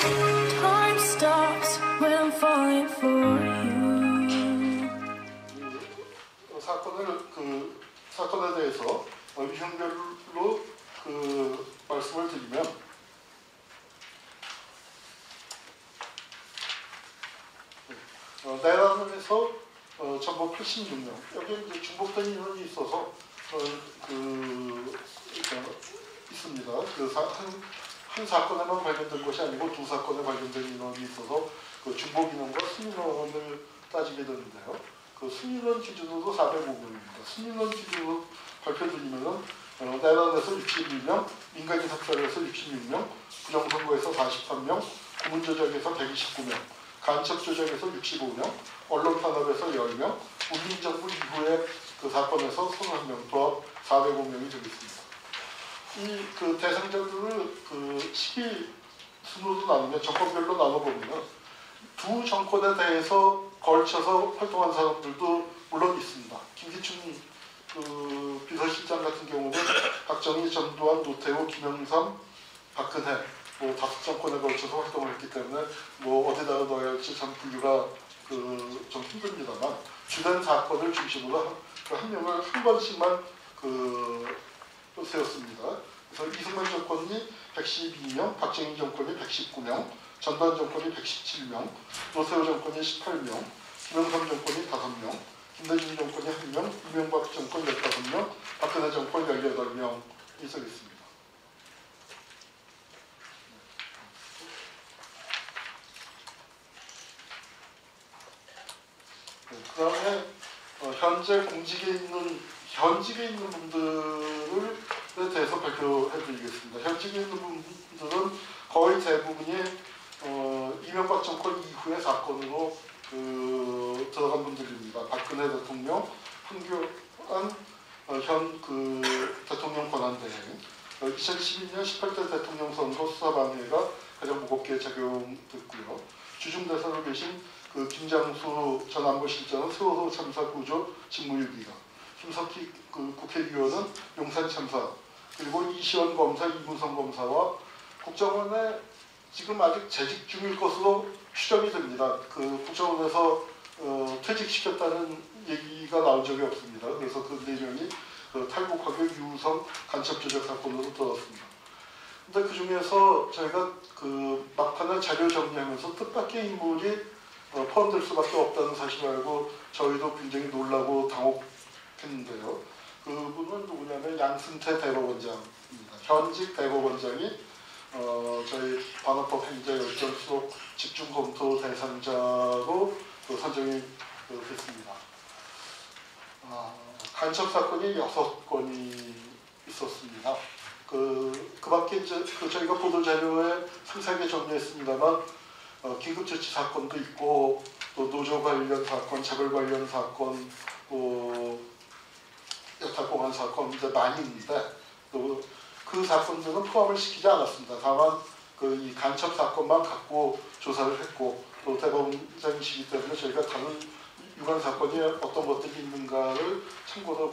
Time stops when I'm falling for you. 사건에 대해서 유형별로 말씀을 드리면 내란에서 전부 86명 여기 이제 중복된 인원이 있어서 있습니다. 한 사건에만 관련된 것이 아니고 두 사건에 관련된 인원이 있어서 중복 인원과 순인원을 따지게 되는데요. 순인원 기준으로 405명입니다. 순인원 기준으로 발표드리면은 내란에서 61명, 민간인 삭살에서 66명, 부정선거에서 43명, 고문조작에서 129명, 간첩조작에서 65명, 언론 탄압에서 10명, 문민정부 이후의 사건에서 21명, 도합 405명이 되겠습니다. 이 대상자들을 시기 순으로 나누면 정권별로 나눠보면 두 정권에 대해서 걸쳐서 활동한 사람들도 물론 있습니다. 김기춘 비서실장 같은 경우는 박정희, 전두환, 노태우, 김영삼, 박근혜 다섯 정권에 걸쳐서 활동을 했기 때문에 어디다가 넣어야 할지 참 분류가 좀 힘듭니다만 주된 사건을 중심으로 한 명을 한 번씩만 세웠습니다. 그래서 이승만 정권이 112명, 박정희 정권이 119명, 전두환 정권이 117명, 노태우 정권이 18명, 김영삼 정권이 5명, 김대중 정권이 1명, 이명박 정권 15명, 박근혜 정권 18명이 있었습니다. 그 다음에 현재 현직에 있는 분들에 대해서 발표해드리겠습니다. 현직에 있는 분들은 거의 대부분이 이명박 정권 이후의 사건으로 들어간 분들입니다. 박근혜 대통령, 황교안 현 대통령 권한대행, 2012년 18대 대통령 선거 수사방해가 가장 무겁게 작용됐고요. 주중대사로 계신 김장수 전 안보실장은 세월호 참사 구조 직무유기가, 김석희 국회의원은 용산 참사, 그리고 이시원 검사, 이문성 검사와 국정원에 지금 아직 재직 중일 것으로 추정이 됩니다. 국정원에서 퇴직시켰다는 얘기가 나온 적이 없습니다. 그래서 그 내용이 탈북학교 유성 간첩조작 사건으로 들어왔습니다. 근데 그 중에서 저희가 막판에 자료 정리하면서 뜻밖의 인물이 포함될 수밖에 없다는 사실을 알고 저희도 굉장히 놀라고 당혹했는데요. 그분은 누구냐면 양승태 대법원장입니다. 현직 대법원장이 저희 반환법 행자 열전 수록 집중검토 대상자로 선정이 됐습니다. 간첩 사건이 6건이 있었습니다. 그 밖에 이제 저희가 보도자료에 상세하게 정리했습니다만 긴급조치 사건도 있고 또 노조 관련 사건, 자벌 관련 사건, 여타공안 사건 이제 많이 있는데 또 그 사건들은 포함을 시키지 않았습니다. 다만 이 간첩 사건만 갖고 조사를 했고 또 대법원장이시기 때문에 저희가 다른 유관 사건이 어떤 것들이 있는가를 참고로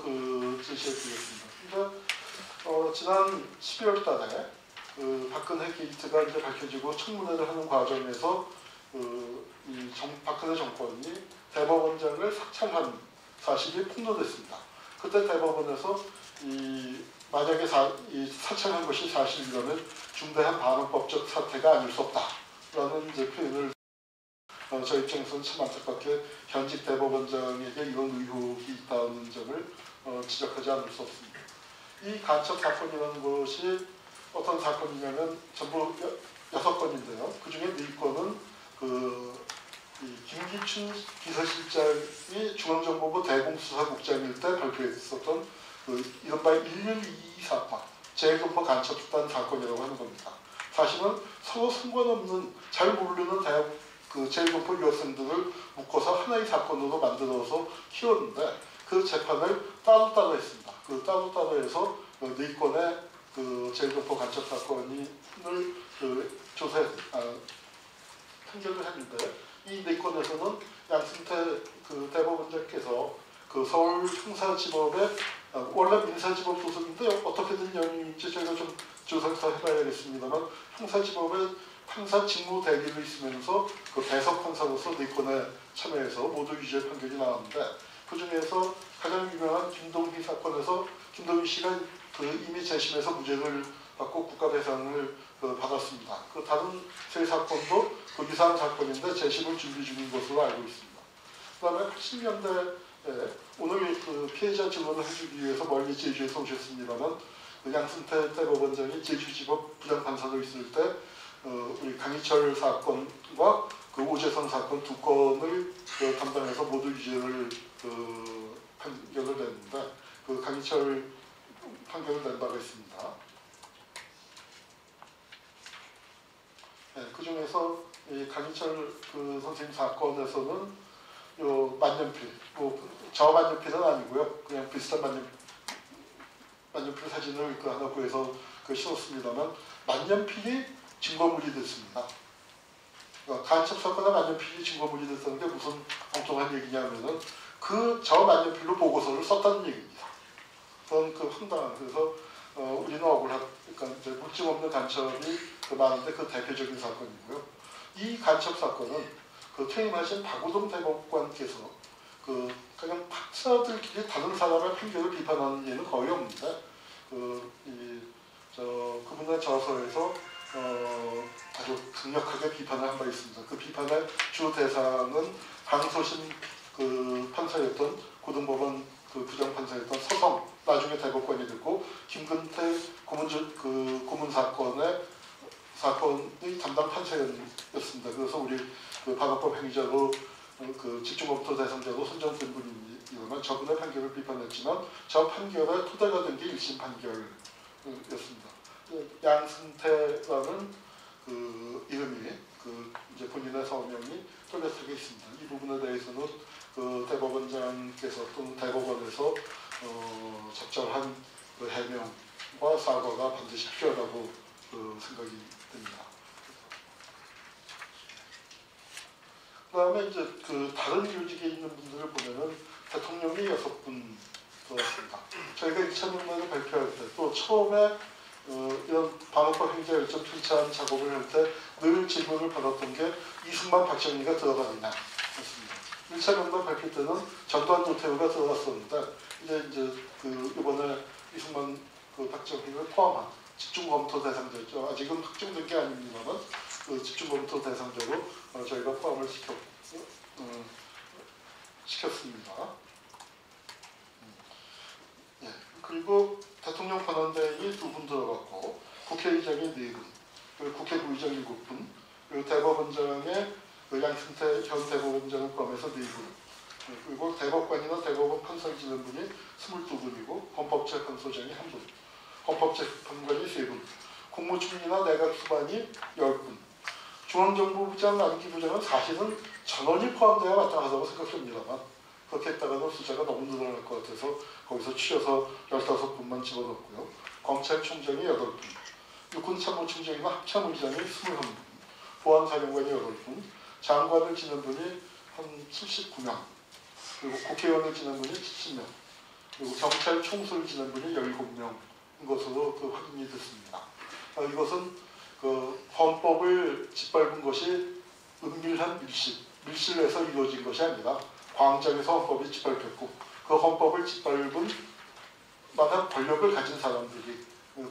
제시해드리겠습니다. 근데 지난 12월 달에 박근혜 게이트가 이제 밝혀지고 청문회를 하는 과정에서 박근혜 정권이 대법원장을 사찰한 사실이 폭로됐습니다. 그때 대법원에서 만약에 사찰한 것이 사실이라면 중대한 반헌법적 사태가 아닐 수 없다라는 이제 표현을 저희 입장에서는 참 안타깝게 현직 대법원장에게 이런 의혹이 있다는 점을 지적하지 않을 수 없습니다. 이 간첩 사건이라는 것이 어떤 사건이냐면 전부 6건인데요. 그 중에 4건은 김기춘 비서실장이 중앙정보부 대공수사국장일 때 발표했었던 이른바 112 사건, 제일동포 간첩단 사건이라고 하는 겁니다. 사실은 서로 상관없는 잘 모르는 대학 제일동포 유학생들을 묶어서 하나의 사건으로 만들어서 키웠는데 그 재판을 따로따로 했습니다. 따로따로 해서 4건의 제일동포 간첩 사건을 판결을 했는데 이 4건에서는 양승태 대법원장께서 서울 형사지법에 원래 민사지법 소속인데 어떻게든 연유인지 저희가 좀 조사를 더 해봐야겠습니다만 형사지법에 판사 직무 대리로 있으면서 그 배석 판사로서 4건에 참여해서 모두 유죄 판결이 나왔는데 그 중에서 가장 유명한 김동희 사건에서 김동희 씨가 그 이미 재심해서 무죄를 받고 국가배상을 받았습니다. 그 다른 3사건도 그 유사한 사건인데 재심을 준비 중인 것으로 알고 있습니다. 그 다음에 80년대에 오늘 그 피해자 증언을 해주기 위해서 멀리 제주에서 오셨습니다만 그 양승태 대법원장이 제주지법 부장판사로 있을 때 우리 강희철 사건과 그 오재성 사건 2건을 담당해서 모두 유죄를 판결을 냈는데 그 강희철 판결을 낸 바가 있습니다. 네, 그 중에서 이 강희철 그 선생님 사건에서는 요 만년필, 뭐 저만년필은 아니고요, 그냥 비슷한 만년필 사진을 그 하나 구해서 그 씌웠습니다만 만년필이 증거물이 됐습니다. 간첩 사건에 만년필이 증거물이 됐다는 게 무슨 엉뚱한 얘기냐면은 그 저 만년필로 보고서를 썼다는 얘기입니다. 그건 그 황당한, 그래서 우리는 억울한, 그러니까 이제 물증 없는 간첩이 많은데 그 대표적인 사건이고요. 이 간첩 사건은 그 퇴임하신 박우동 대법관께서 그 그냥 박사들끼리 다른 사람의 판결을 비판하는 예는 거의 없는데 그분의 저서에서 아주 강력하게 비판을 한 바 있습니다. 그 비판의 주 대상은 강소심 그 판사였던 고등법원 그 부장판사였던 서성, 나중에 대법관이 됐고 김근태 고문 사건의 담당 판사였습니다. 그래서 우리 그 반어법 행위자로 그 집중검토 대상자로 선정된 분이지만 저분의 판결을 비판했지만 저 판결의 토대가 된 게 1심 판결이었습니다. 양승태라는 그 이름이 그 이제 본인의 서명이 뚜렷하게 있습니다. 이 부분에 대해서는 그 대법원장께서 또는 대법원에서 적절한 그 해명과 사과가 반드시 필요하다고 생각이 됩니다. 그 다음에 이제 그 다른 요직에 있는 분들을 보면은 대통령이 6분 들어왔습니다. 저희가 2006년에 발표할 때 또 처음에 이런 반어법 행자 열정 필차한 작업을 할 때 늘 질문을 받았던 게 이승만 박정희가 들어가느냐 였습니다. 1차 명단 발표 때는 전두환 노태우가 들어갔었는데 이제 그 이번에 이승만 그 박정희를 포함한 집중검토 대상자죠. 아직은 확정된 게 아닙니다만 그 집중검토 대상자로 저희가 포함을 시켰습니다. 예. 그리고 대통령 권한대행이 2분 들어갔고 국회의장이 4분, 그리고 국회부의장 7분, 그리고 대법원장의 그 양승태 현 대법원장을 포함해서 4분, 그리고 대법관이나 대법원 판사를 지낸 분이 22분이고 헌법재판소장이 1분, 헌법재판관이 3분, 국무총리나 내각 수반이 10분, 중앙정보부장, 안기부장은 사실은 전원이 포함되어야 마땅하다고 생각합니다만 그렇게 했다가는 숫자가 너무 늘어날 것 같아서 거기서 추려서 15분만 집어넣고요. 검찰총장이 8분, 육군참모총장이나 합참의장이 21분, 보안사령관이 8분, 장관을 지낸 분이 한 79명, 그리고 국회의원을 지낸 분이 70명, 그리고 경찰 총수를 지낸 분이 17명인 것으로 확인이 됐습니다. 이것은 그 헌법을 짓밟은 것이 은밀한 밀실에서 이루어진 것이 아니라 광장에서 헌법이 짓밟혔고 그 헌법을 짓밟은 만한 권력을 가진 사람들이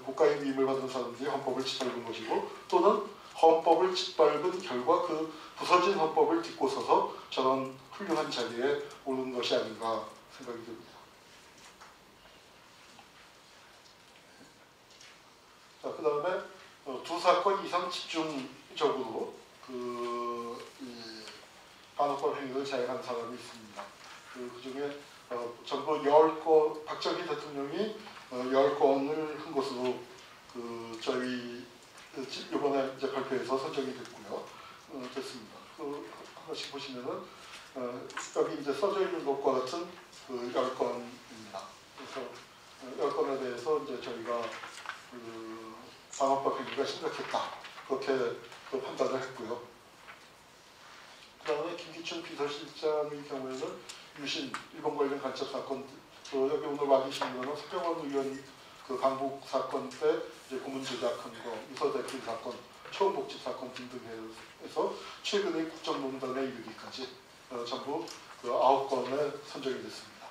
국가의 위임을 받은 사람들이 헌법을 짓밟은 것이고 또는 헌법을 짓밟은 결과 그 부서진 헌법을 딛고 서서 저런 훌륭한 자리에 오른 것이 아닌가 생각이 듭니다. 자, 그 다음에 2사건 이상 집중적으로 반어법 행위를 자행한 사람이 있습니다. 그 중에 전부 10건, 박정희 대통령이 10건을 한 것으로 저희 이번에 이제 발표해서 선정이 됐고요. 됐습니다. 하나씩 보시면은 여기 이제 써져 있는 것과 같은 10건입니다. 그래서 10건에 대해서 이제 저희가 반어법 행위가 심각했다. 그렇게 판단을 했고요. 그 다음에 김기춘 비서실장의 경우에는 유신, 일본 관련 간첩 사건, 여기 오늘 와 계신 분은 서경원 의원 그 강북 사건 때 이제 고문 조작한 거, 유서 대필 사건, 초원복집 사건 등등 해서 최근의 국정농단에 이르기까지 전부 그 9건에 선정이 됐습니다.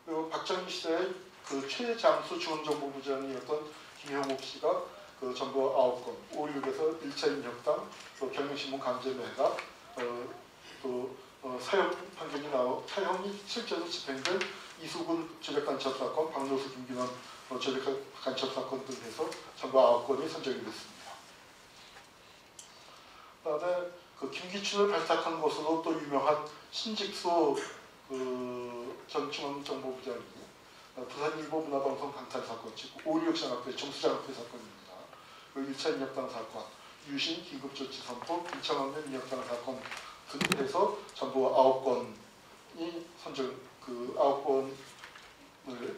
그리고 박정희 시대의 그 최장수 중앙정보부장이었던 김형옥 씨가 그 전부 9건, 5.16에서 1차 인혁당, 또 경향신문 강제매가, 또 사형 판결이 사형이 실제로 집행된 이수근 조작간첩 사건, 박노수 김기남 조작간첩 사건 등 해서 전부 9건이 선정이 됐습니다. 그다음에 그 김기춘을 발탁한 것으로 또 유명한 신직수 전 중앙정보부장이 부산일보 문화방송 강탈 사건, 즉 5.16 장학회, 정수장학회 사건입니다. 1차 인혁당 사건, 유신 긴급조치 선포, 김창완 인혁당 사건 등 해서 전부 9건이 그 9건을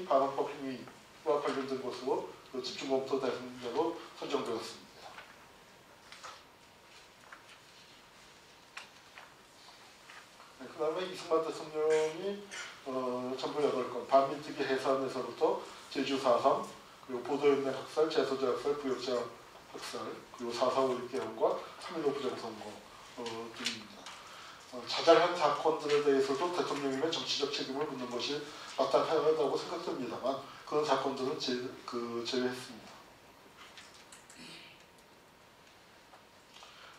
반환법 행위와 관련된 것으로 그 집중검토 대상자로 선정되었습니다. 네, 그 다음에 이승만 대통령이 전부 8건, 반민특위 해산에서부터 제주 4.3, 그리고 보도연맹 학살, 재소자 학살, 부역자 학살, 그리고 4.4 5.6개헌과 3.15 부정선거 등입니다. 자잘한 사건들에 대해서도 대통령님의 정치적 책임을 묻는 것이 마땅하다고 생각됩니다만 그런 사건들은 제외했습니다.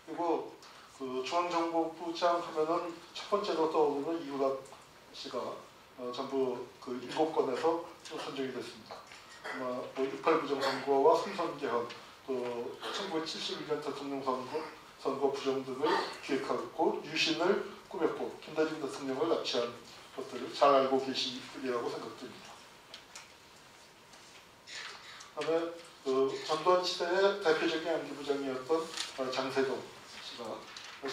그리고 그 중앙정보부장 하면은 첫 번째로 떠오르는 이우락 씨가 전부 그 7건에서 선정이 됐습니다. 6.8 부정선거와 삼선개헌, 또 1971년 대통령 선거 부정 등을 기획하고 유신을 꾸몄고 김대중 대통령을 납치한 것들을 잘 알고 계시리라고 생각됩니다. 그다음에 그 전두환 시대의 대표적인 안기부장이었던 장세동 씨가 그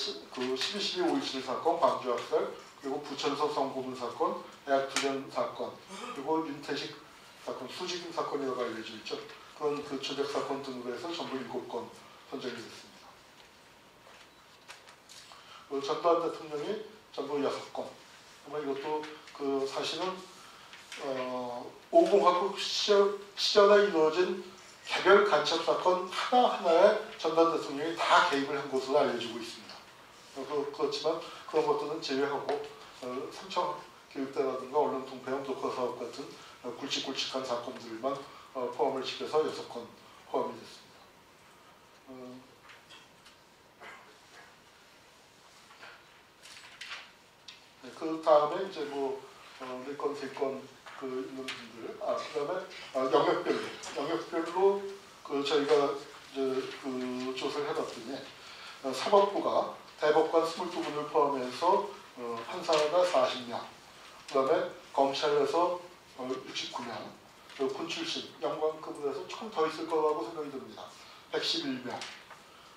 12.12 5.17 사건, 광주 학살, 그리고 부천서 성고문 사건, 대학투쟁 사건, 그리고 윤태식 사건, 수지김 사건이라고 알려져 있죠. 그건 그 조작 사건 등으로 해서 전부 7건 선정이 됐습니다. 전두환 대통령이 전부 6건. 아마 이것도 그 사실은 5공화국 시절에 이루어진 개별 간첩 사건 하나하나에 전두환 대통령이 다 개입을 한 것으로 알려지고 있습니다. 그렇지만 그런 것들은 제외하고 삼청 교육대라든가 언론 통폐합 녹화 사업 같은 굵직굵직한 사건들만 포함을 시켜서 6건 포함이 됐습니다. 네, 그 다음에 이제 뭐 4건, 3건 그 있는 분들, 그 다음에 영역별로 그 저희가 이제 그 조사를 해봤더니 사법부가 대법관 22분을 포함해서 판사가 40명, 그 다음에 검찰에서 69명, 군 출신, 영광급으로 조금 더 있을 거라고 생각이 듭니다. 111명,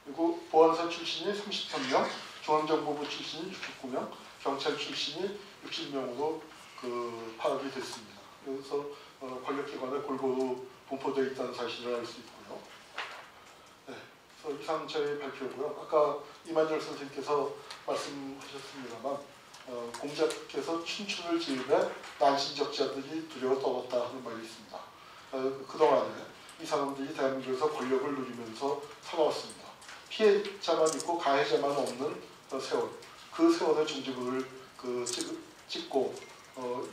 그리고 보안사 출신이 33명, 중앙정보부 출신이 69명, 경찰 출신이 60명으로 그 파악이 됐습니다. 그래서 권력기관에 골고루 분포되어 있다는 사실을 알 수 있고요. 네, 그래서 이상 저희 발표고요. 아까 이만열 선생님께서 말씀하셨습니다만 공자께서 춘추를 지으며 난신적자들이 두려워 떨었다 하는 말이 있습니다. 그동안에 이 사람들이 대한민국에서 권력을 누리면서 살아왔습니다. 피해자만 있고 가해자만 없는 세월, 그 세월의 종지부를 찍고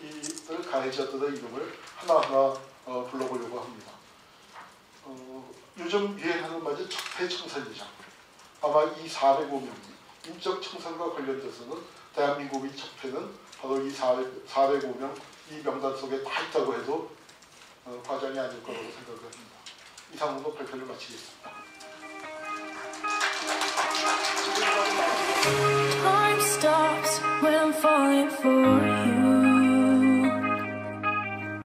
이들 가해자들의 이름을 하나하나 불러보려고 합니다. 요즘 유행하는 말이 적폐청산이죠. 아마 이 405명, 인적 청산과 관련돼서는 대한민국의 적폐는 바로 이 405명 이 명단 속에 다 있다고 해도 과장이 아닐 거라고 생각을 합니다. 이상으로 발표를 마치겠습니다. Time stops when I'm falling for you.